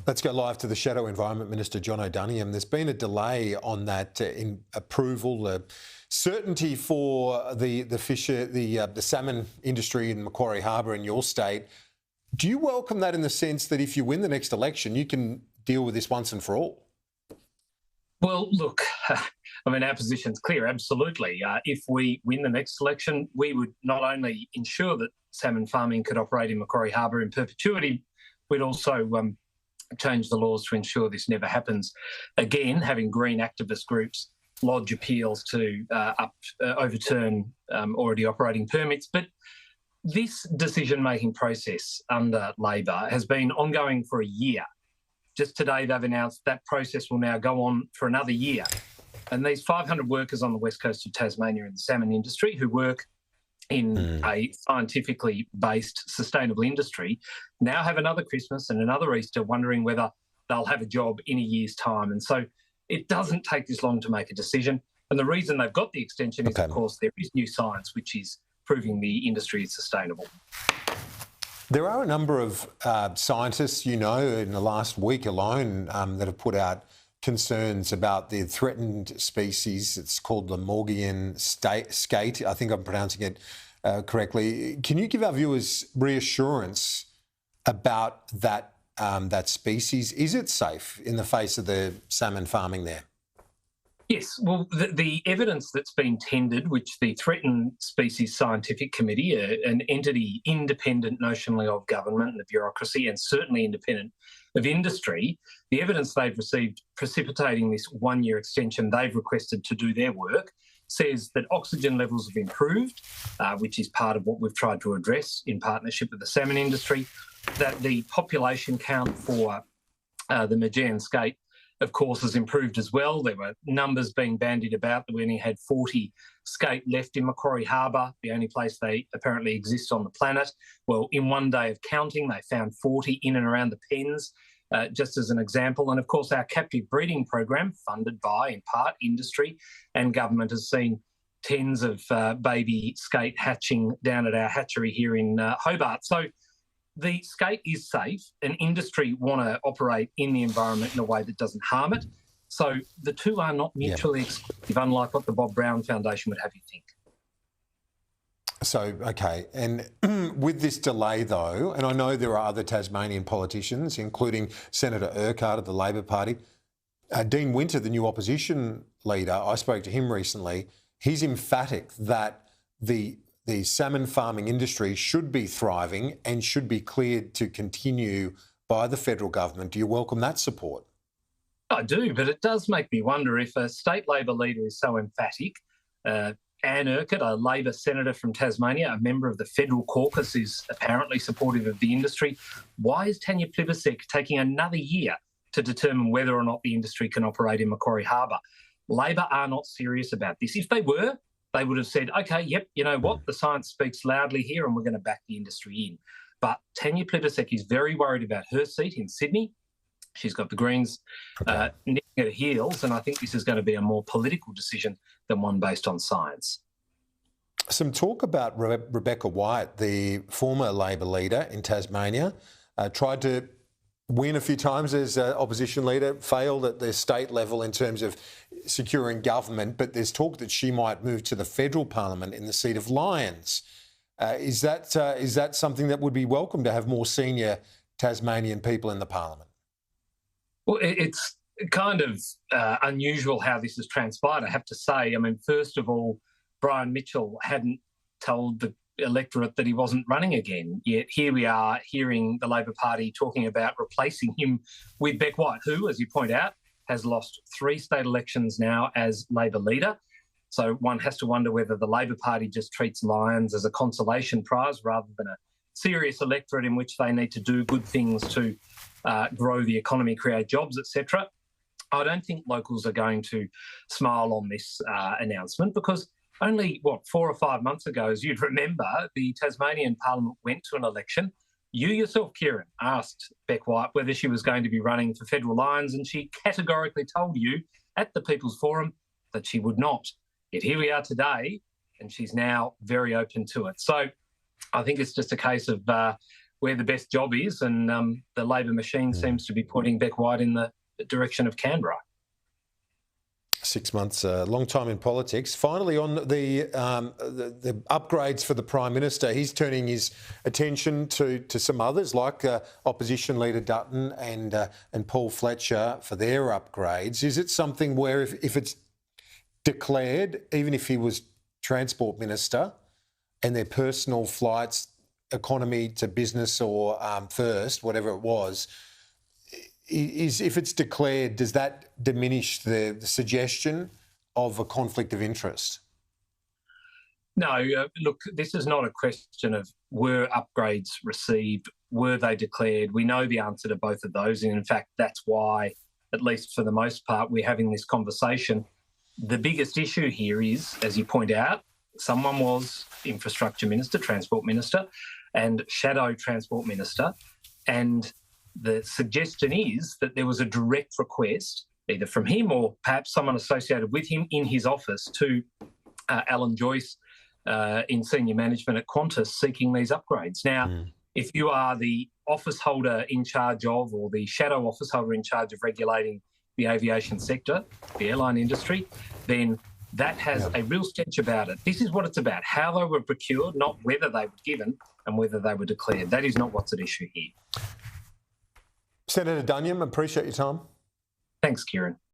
Let's go live to the Shadow Environment Minister Jonathon Duniam. There's been a delay on that in approval, certainty for the salmon industry in Macquarie Harbour in your state. Do you welcome that in the sense that if you win the next election, you can deal with this once and for all? Well, look, I mean, our position's clear, absolutely. If we win the next election, we would not only ensure that salmon farming could operate in Macquarie Harbour in perpetuity, we'd also change the laws to ensure this never happens again, having green activist groups lodge appeals to overturn already operating permits. But this decision-making process under Labor has been ongoing for a year. Just today, they've announced that process will now go on for another year. And these 500 workers on the west coast of Tasmania in the salmon industry who work in a scientifically based sustainable industry now have another Christmas and another Easter wondering whether they'll have a job in a year's time. And so it doesn't take this long to make a decision. And the reason they've got the extension is, of course, there is new science which is proving the industry is sustainable. There are a number of scientists, in the last week alone that have put out concerns about the threatened species. It's called the Maugean skate. I think I'm pronouncing it correctly. Can you give our viewers reassurance about that species? Is it safe in the face of the salmon farming there? Yes, well, the evidence that's been tendered, which the Threatened Species Scientific Committee, an entity independent notionally of government and the bureaucracy and certainly independent of industry, the evidence they've received precipitating this one-year extension they've requested to do their work says that oxygen levels have improved, which is part of what we've tried to address in partnership with the salmon industry, that the population count for the Maugean skate, of course, has improved as well. There were numbers being bandied about that we only had 40 skate left in Macquarie Harbour, the only place they apparently exist on the planet. Well, in one day of counting, they found 40 in and around the pens, just as an example. And of course, our captive breeding program, funded by, in part, industry and government, has seen tens of baby skate hatching down at our hatchery here in Hobart. So the skate is safe, and industry want to operate in the environment in a way that doesn't harm it. So the two are not mutually exclusive, unlike what the Bob Brown Foundation would have you think. So, OK. And with this delay, though, and I know there are other Tasmanian politicians, including Senator Urquhart of the Labor Party, Dean Winter, the new opposition leader, I spoke to him recently. He's emphatic that the salmon farming industry should be thriving and should be cleared to continue by the federal government. Do you welcome that support? I do, but it does make me wonder if a state Labor leader is so emphatic. Anne Urquhart, a Labor senator from Tasmania, a member of the federal caucus, is apparently supportive of the industry. Why is Tanya Plibersek taking another year to determine whether or not the industry can operate in Macquarie Harbour? Labor are not serious about this. If they were, they would have said, OK, yep, you know what, the science speaks loudly here and we're going to back the industry in. But Tanya Plibersek is very worried about her seat in Sydney. She's got the Greens nipping at her heels, and I think this is going to be a more political decision than one based on science. Some talk about Rebecca White, the former Labor leader in Tasmania, tried to win a few times as opposition leader, failed at the state level in terms of securing government, but there's talk that she might move to the federal parliament in the seat of Lyons. Is that something that would be welcome, to have more senior Tasmanian people in the parliament? Well, it's kind of unusual how this has transpired, I have to say. I mean, first of all, Brian Mitchell hadn't told the electorate that he wasn't running again. Yet here we are hearing the Labor Party talking about replacing him with Beck White, who, as you point out, has lost 3 state elections now as Labor leader. So one has to wonder whether the Labor Party just treats Lyons as a consolation prize rather than a serious electorate in which they need to do good things to grow the economy, create jobs, etc. I don't think locals are going to smile on this announcement, because only, 4 or 5 months ago, as you'd remember, the Tasmanian Parliament went to an election. You yourself, Kieran, asked Beck White whether she was going to be running for federal Lyons, and she categorically told you at the People's Forum that she would not. Yet here we are today, and she's now very open to it. So I think it's just a case of where the best job is, and the Labor machine seems to be pointing Beck White in the direction of Canberra. 6 months, a long time in politics. Finally, on the upgrades for the Prime Minister, he's turning his attention to some others, like Opposition Leader Dutton and Paul Fletcher, for their upgrades. Is it something where if it's declared, even if he was Transport Minister, and their personal flights, economy to business or first, whatever it was, if it's declared, does that diminish the suggestion of a conflict of interest? No, look, this is not a question of were upgrades received, were they declared. We know the answer to both of those, and in fact, that's why, at least for the most part, we're having this conversation. The biggest issue here is, as you point out, someone was Infrastructure Minister, Transport Minister, and Shadow Transport Minister, and the suggestion is that there was a direct request, either from him or perhaps someone associated with him in his office, to Alan Joyce in senior management at Qantas seeking these upgrades. Now, if you are the office holder in charge of, or the shadow office holder in charge of regulating the aviation sector, the airline industry, then that has a real stench about it. This is what it's about, how they were procured, not whether they were given and whether they were declared. That is not what's at issue here. Senator Duniam, appreciate your time. Thanks, Kieran.